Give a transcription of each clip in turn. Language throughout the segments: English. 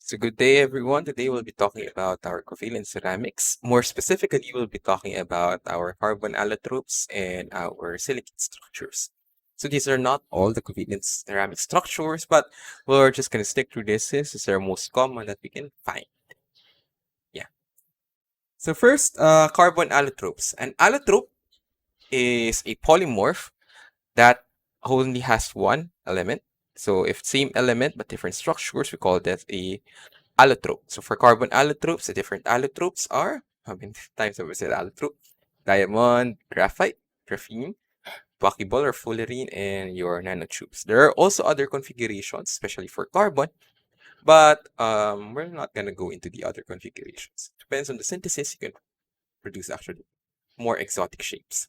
So good day, everyone. Today we'll be talking about our covalent ceramics. More specifically, we'll be talking about our carbon allotropes and our silicate structures. So these are not all the covalent ceramic structures, but we're just going to stick to this since these are most common that we can find. Yeah. So first, carbon allotropes. An allotrope is a polymorph that only has one element. So if same element but different structures, we call that a allotrope. So for carbon allotropes, the different allotropes are, how many times have we said allotrope? Diamond, graphite, graphene, buckyball or fullerene, and your nanotubes. There are also other configurations, especially for carbon, but we're not going to go into the other configurations. Depends on the synthesis, you can produce actually more exotic shapes,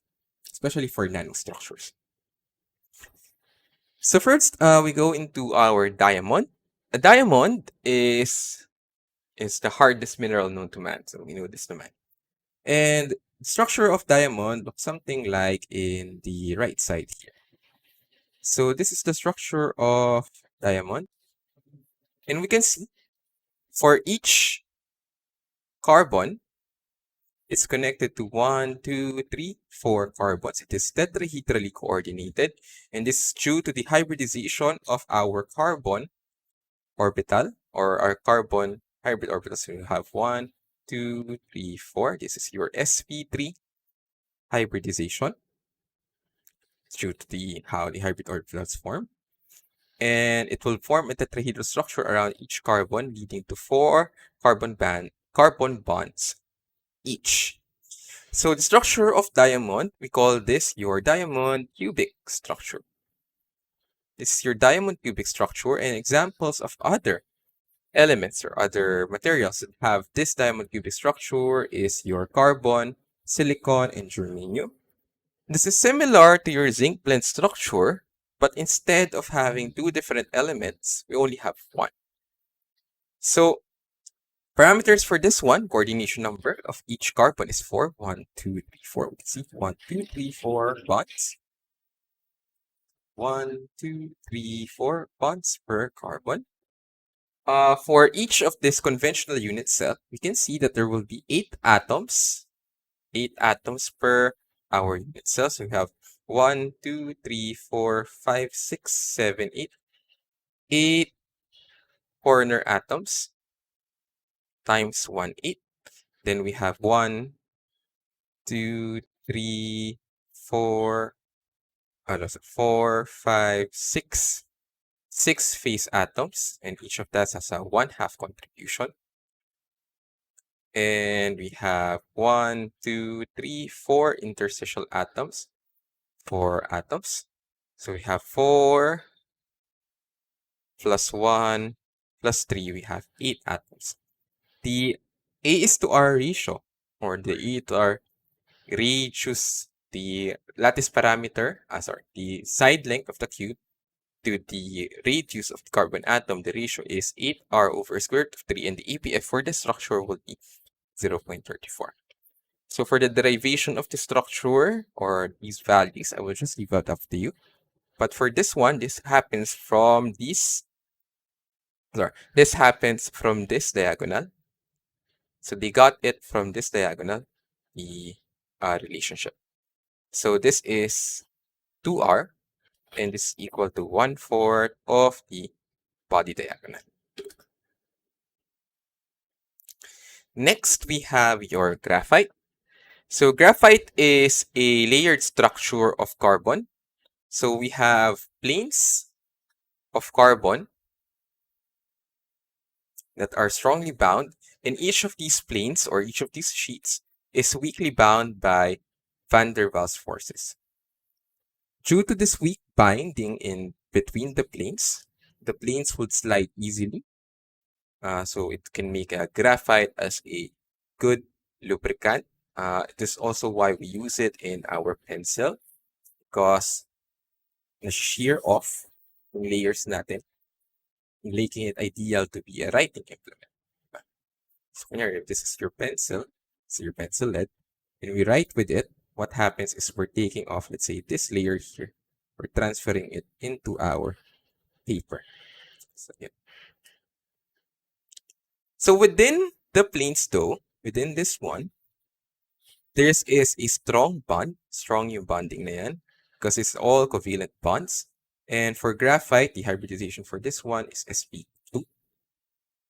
especially for nanostructures. So first, we go into our diamond. A diamond is the hardest mineral known to man. So we know this to man. And the structure of diamond looks something like in the right side here. So this is the structure of diamond. And we can see for each carbon, it's connected to 4 carbons. It is tetrahedrally coordinated. And this is due to the hybridization of our carbon orbital or our carbon hybrid orbitals. So you have 1, 2, 3, 4. This is your sp3 hybridization due to how the hybrid orbitals form. And it will form a tetrahedral structure around each carbon, leading to 4 carbon bonds each. So the structure of diamond, we call this your diamond cubic structure. This is your diamond cubic structure, and examples of other elements or other materials that have this diamond cubic structure is your carbon, silicon, and germanium. This is similar to your zinc blende structure, but instead of having 2 different elements, we only have 1. So parameters for this one, coordination number of each carbon is 4. 1, 2, 3, 4. We can see 1, 2, 3, 4 bonds. 1, 2, 3, 4 bonds per carbon. For each of this conventional unit cell, we can see that there will be 8 atoms. 8 atoms per our unit cell. So we have 1, 2, 3, 4, 5, 6, 7, 8. 8 corner atoms times 1, 8. Then we have 1, 2, 3, 4, 4, 5, 6. 6 face atoms, and each of that has a 1/2 contribution. And we have 1, 2, 3, 4 interstitial atoms. 4 atoms. So we have 4 plus 1 plus 3. We have 8 atoms. The A is to R ratio, or the A to R ratios, the lattice parameter, the side length of the cube to the radius of the carbon atom, the ratio is 8R over square root of 3, and the APF for the structure will be 0.34. So for the derivation of the structure or these values, I will just leave it up to you. But for this one, this happens from this diagonal. So they got it from this diagonal, the relationship. So this is 2R, and this is equal to 1/4 of the body diagonal. Next, we have your graphite. So graphite is a layered structure of carbon. So we have planes of carbon that are strongly bound, and each of these planes or each of these sheets is weakly bound by van der Waals forces. Due to this weak binding in between the planes would slide easily. So it can make a graphite as a good lubricant. It is also why we use it in our pencil, because na-shear off yung layers natin, making it ideal to be a writing implement. So if this is your pencil, it's your pencil lead, and we write with it, what happens is we're taking off, let's say, this layer here. We're transferring it into our paper. So, yeah. So within the planes though, within this one, there is a strong bond, strong yung bonding na yan, because it's all covalent bonds. And for graphite, the hybridization for this one is sp2,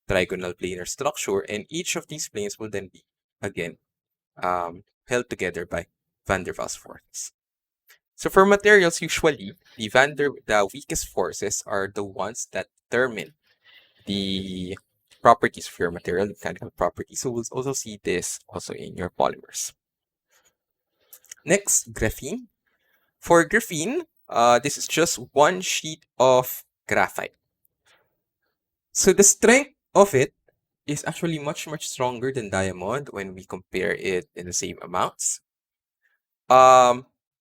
trigonal planar structure, and each of these planes will then be, again, held together by van der Waals forces. So for materials, usually, the weakest forces are the ones that determine the properties of your material, mechanical properties. So we'll also see this also in your polymers. Next, graphene. For graphene, this is just one sheet of graphite. So the strength of it is actually much stronger than diamond when we compare it in the same amounts.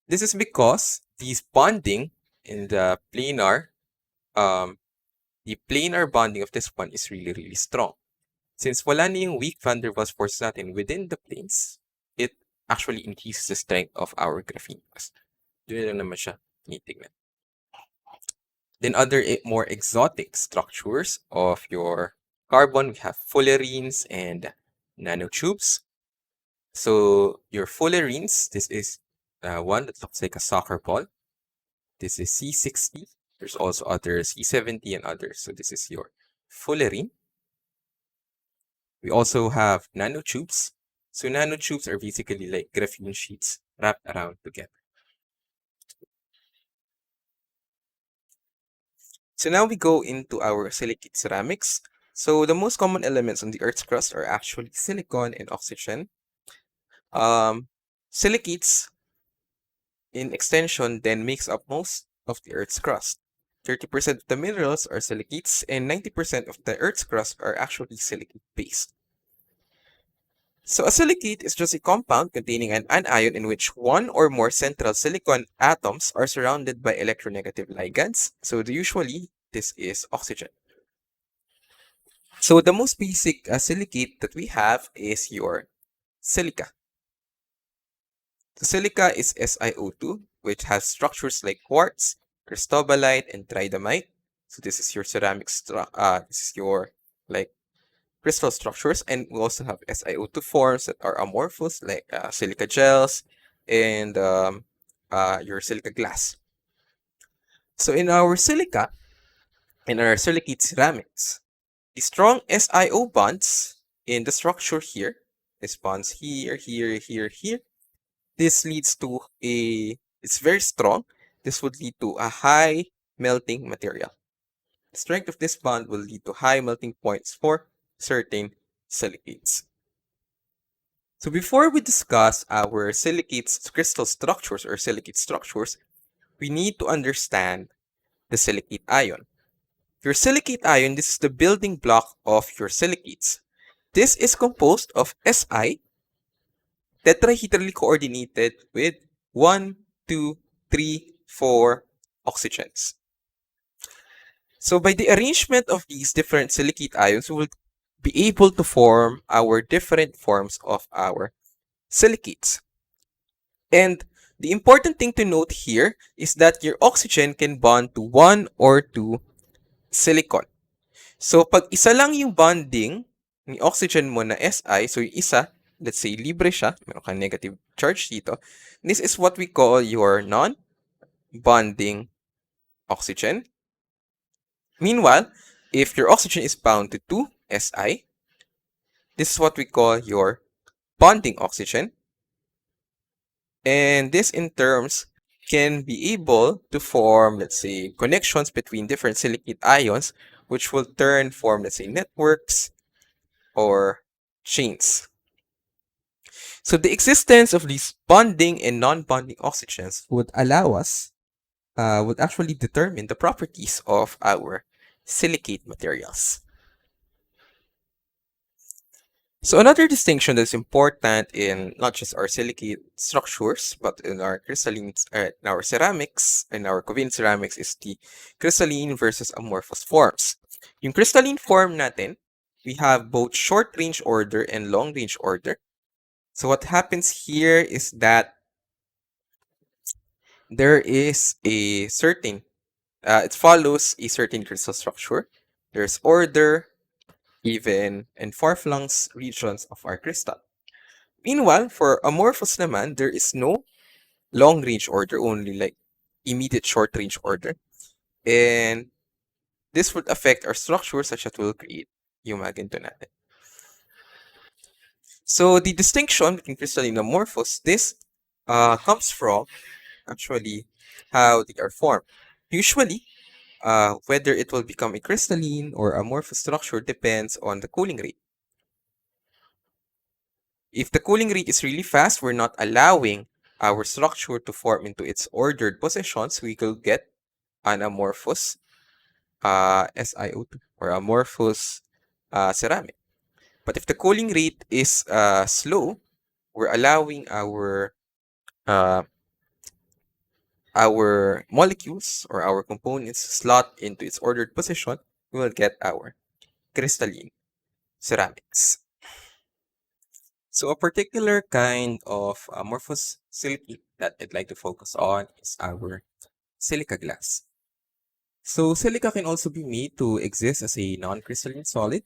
This is because these bonding in the planar bonding of this one is really strong. Since wala na yung weak van der Waals forces natin within the planes, it actually increases the strength of our graphene. Doon lang naman siya tinitignan. Then other more exotic structures of your carbon, we have fullerenes and nanotubes. So your fullerenes, this is one that looks like a soccer ball. This is C60. There's also other C70 and others. So this is your fullerene. We also have nanotubes. So nanotubes are basically like graphene sheets wrapped around together. So now we go into our silicate ceramics. So the most common elements on the Earth's crust are actually silicon and oxygen. Silicates in extension then makes up most of the Earth's crust. 30% of the minerals are silicates and 90% of the Earth's crust are actually silicate based. So a silicate is just a compound containing an anion in which one or more central silicon atoms are surrounded by electronegative ligands. So usually this is oxygen. So the most basic silicate that we have is your silica. The silica is SiO2, which has structures like quartz, cristobalite, and tridamite. So this is your ceramic this is your like crystal structures, and we also have SiO2 forms that are amorphous, like silica gels and your silica glass. So in our silicate ceramics, the strong SiO bonds in the structure here, this bonds here, here. This leads to it's very strong. This would lead to a high melting material. The strength of this bond will lead to high melting points for certain silicates. So before we discuss our silicates crystal structures or silicate structures, we need to understand the silicate ion. Your silicate ion, this is the building block of your silicates. This is composed of Si tetrahedrally coordinated with 1, 2, 3, 4 oxygens. So by the arrangement of these different silicate ions, we will be able to form our different forms of our silicates. And the important thing to note here is that your oxygen can bond to 1 or 2 silicon. So pag isa lang yung bonding ni oxygen mo na Si, so yung isa, let's say libre siya, meron kang negative charge dito, this is what we call your non-bonding oxygen. Meanwhile, if your oxygen is bound to 2 Si, this is what we call your bonding oxygen. And this in terms can be able to form, let's say, connections between different silicate ions, which will form, let's say, networks or chains. So the existence of these bonding and non-bonding oxygens would allow us, would actually determine the properties of our silicate materials. So another distinction that's important in not just our silicate structures, but in our crystalline, in our ceramics, in our covalent ceramics is the crystalline versus amorphous forms. Yung crystalline form natin, we have both short-range order and long-range order. So what happens here is that there is a certain, it follows a certain crystal structure. There's order, even and far-flung regions of our crystal. Meanwhile, for amorphous naman, there is no long-range order, only like immediate short-range order. And this would affect our structure such that will create yung mga ganito natin. So the distinction between crystalline and amorphous, this comes from actually how they are formed. Usually, whether it will become a crystalline or amorphous structure depends on the cooling rate. If the cooling rate is really fast, we're not allowing our structure to form into its ordered positions, we will get an amorphous SiO2 or amorphous ceramic. But if the cooling rate is slow, we're allowing uh, our molecules or our components slot into its ordered position, we will get our crystalline ceramics. So a particular kind of amorphous silicate that I'd like to focus on is our silica glass. So silica can also be made to exist as a non-crystalline solid.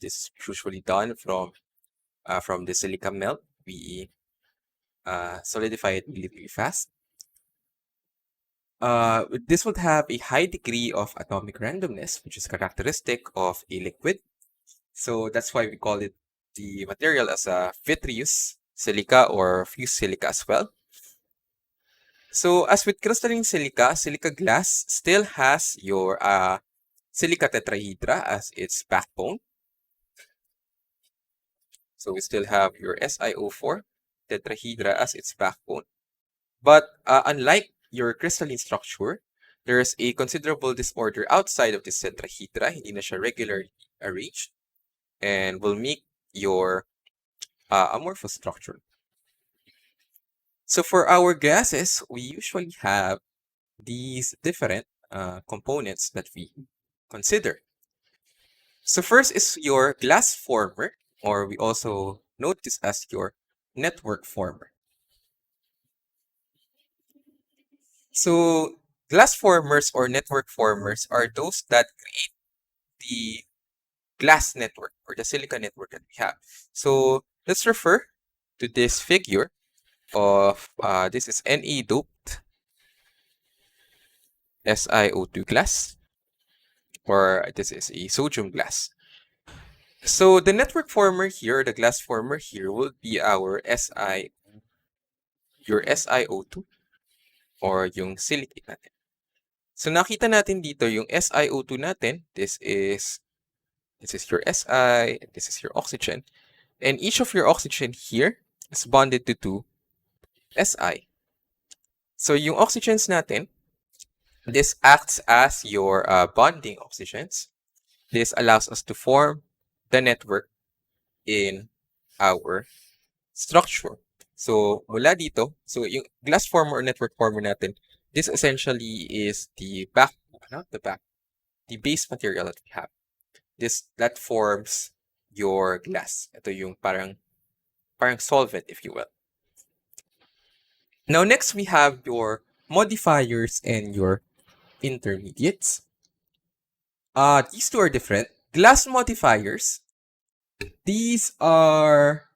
This is usually done from the silica melt. We solidify it really, really fast. This would have a high degree of atomic randomness, which is characteristic of a liquid. So that's why we call it the material as a vitreous silica or fused silica as well. So as with crystalline silica glass still has your silica tetrahedra as its backbone. So we still have your SiO4 tetrahedra as its backbone. But unlike your crystalline structure, there's a considerable disorder outside of this tetrahedra. Hindi na siya regularly arranged and will make your amorphous structure. So for our gases, we usually have these different components that we consider. So first is your glass former, or we also note this as your network former. So glass formers or network formers are those that create the glass network or the silica network that we have. So let's refer to this figure of this is Na doped SiO2 glass, or this is a sodium glass. So the network former here, the glass former here, will be our your SiO2 or yung silicate natin. So nakita natin dito yung SiO2 natin. This is your Si, and this is your oxygen. And each of your oxygen here is bonded to two Si. So yung oxygens natin, this acts as your bonding oxygens. This allows us to form the network in our structure. So mula dito, so yung glass former or network former natin, this essentially is the the base material that we have. That forms your glass. Ito yung parang solvent, if you will. Now next we have your modifiers and your intermediates. These two are different. Glass modifiers, these are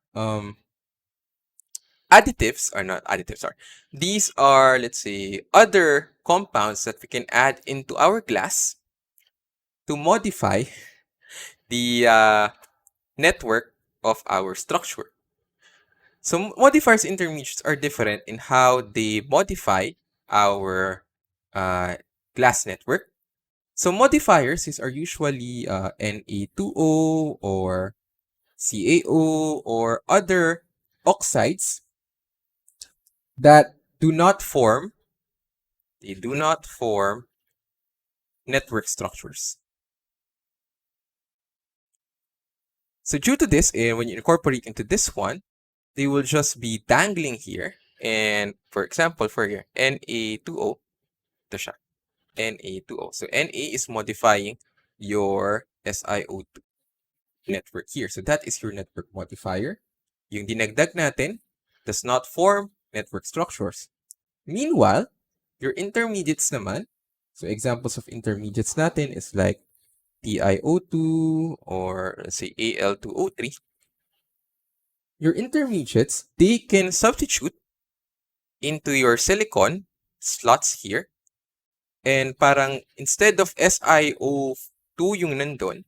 additives, or not additives, sorry. These are, let's say, other compounds that we can add into our glass to modify the network of our structure. So modifiers and intermediates are different in how they modify our glass network. So modifiers, these are usually Na2O or CaO or other oxides that do not form network structures. So due to this, when you incorporate into this one, they will just be dangling here. And for example, for here, Na2O, ito siya, Na2O. So Na is modifying your SiO2 network here. So that is your network modifier. Yung dinagdag natin does not form network structures. Meanwhile, your intermediates naman, so examples of intermediates natin is like TiO2 or let's say Al2O3, your intermediates, they can substitute into your silicon slots here. And parang instead of SiO2 yung nandun,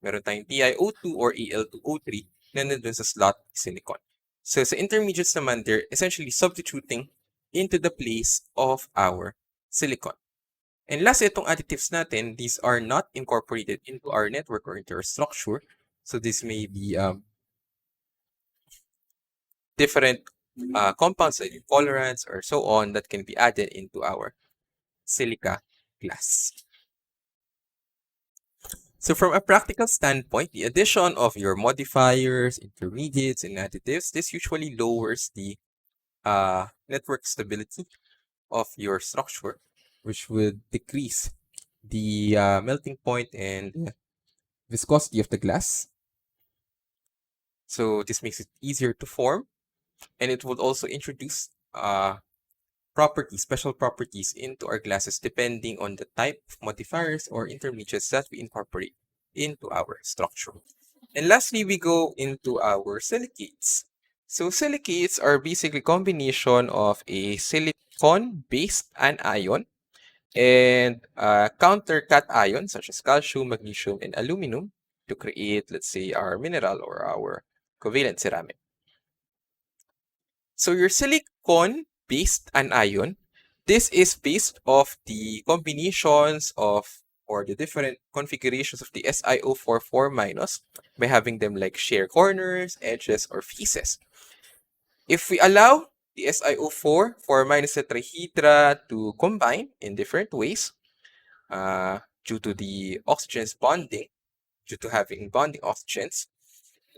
meron tayong TiO2 or Al2O3 na nandun sa slot silicon. So sa intermediates naman, they're essentially substituting into the place of our silicon. And last, itong additives natin, these are not incorporated into our network or into our structure. So this may be different compounds like colorants or so on that can be added into our silica glass. So from a practical standpoint, the addition of your modifiers, intermediates, and additives, this usually lowers the network stability of your structure, which would decrease the melting point and viscosity of the glass. So this makes it easier to form, and it would also introduce special properties into our glasses depending on the type of modifiers or intermediates that we incorporate into our structure. And lastly, we go into our silicates. So silicates are basically a combination of a silicon-based anion and counter-cation such as calcium, magnesium, and aluminum to create, let's say, our mineral or our covalent ceramic. So your silicon-based anion, this is based off the combinations of or the different configurations of the SiO4 minus by having them like share corners, edges, or faces. If we allow the SiO4 minus tetrahedra to combine in different ways due to the oxygens bonding, due to having bonding oxygens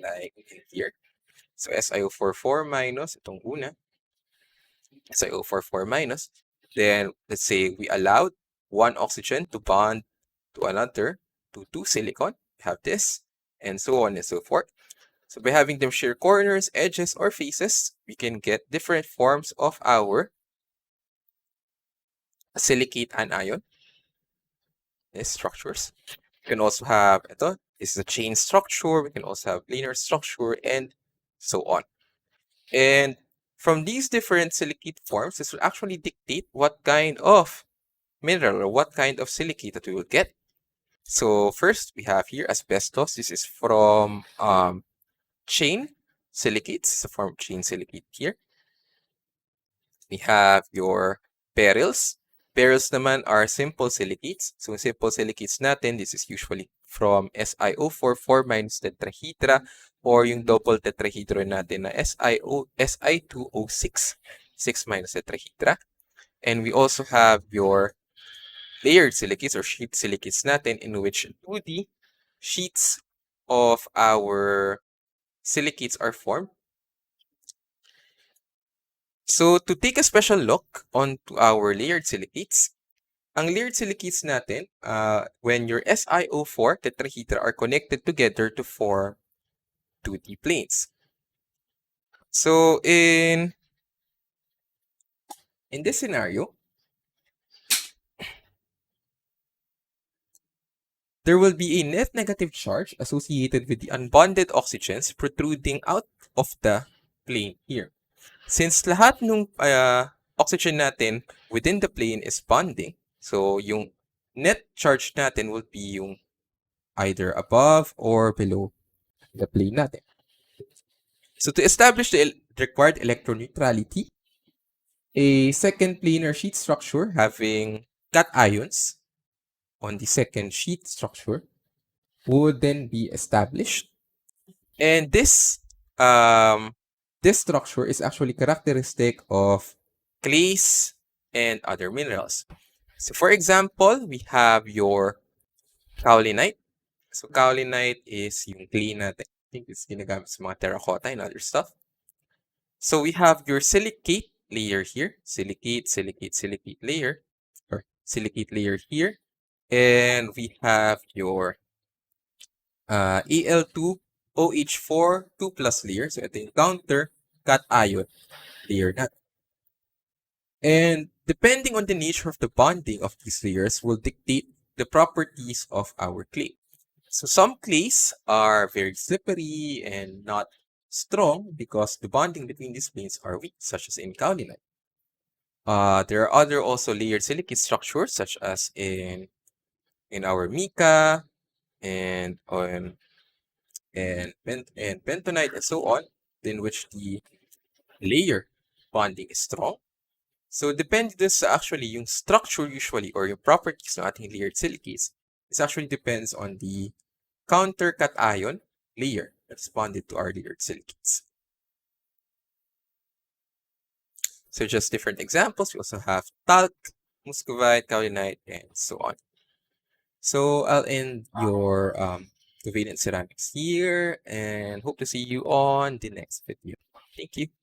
like in here. So SiO4 minus, itong una, SiO4 minus. Then let's say we allowed one oxygen to bond to another to two silicon. We have this, and so on and so forth. So by having them share corners, edges, or faces, we can get different forms of our silicate anion structures. We can also have ito, this is a chain structure. We can also have linear structure and so on. And from these different silicate forms, this will actually dictate what kind of mineral or what kind of silicate that we will get. So first we have here asbestos. This is from chain silicates. It's a form of chain silicate here. We have your beryls. Beryls naman are simple silicates. So simple silicates natin, this is usually from SiO4 minus tetrahedra or yung double tetrahedron natin na Si2O6, 6 minus tetrahedra. And we also have your layered silicates or sheet silicates natin in which 2D sheets of our silicates are formed. So to take a special look onto our layered silicates, ang layered silicates natin, when your SiO4 tetrahedra are connected together to form 2D planes. So in this scenario, there will be a net negative charge associated with the unbonded oxygens protruding out of the plane here. Since lahat ng oxygen natin within the plane is bonding, so yung net charge natin will be yung either above or below the plane natin. So to establish the required electroneutrality, a second planar sheet structure having cations on the second sheet structure would then be established. And this structure is actually characteristic of clays and other minerals. So for example, we have your kaolinite. So kaolinite is yung clay natin. I think it's ginagamit sa mga terracotta and other stuff. So we have your silicate layer here. Silicate layer. Or silicate layer here. And we have your Al2OH4 2 plus layer. So ito yung counter cation layer natin. And depending on the nature of the bonding of these layers will dictate the properties of our clay. So some clays are very slippery and not strong because the bonding between these planes are weak, such as in kaolin. There are other also layered silicate structures, such as in our mica and on and bentonite and so on, in which the layer bonding is strong. So depende dun sa actually yung structure usually or yung properties ng ating layered silicates is actually depends on the countercation layer that's bonded to our layered silicates. So just different examples. We also have talc, muscovite, kaolinite, and so on. So I'll end your covalent ceramics here and hope to see you on the next video. Thank you.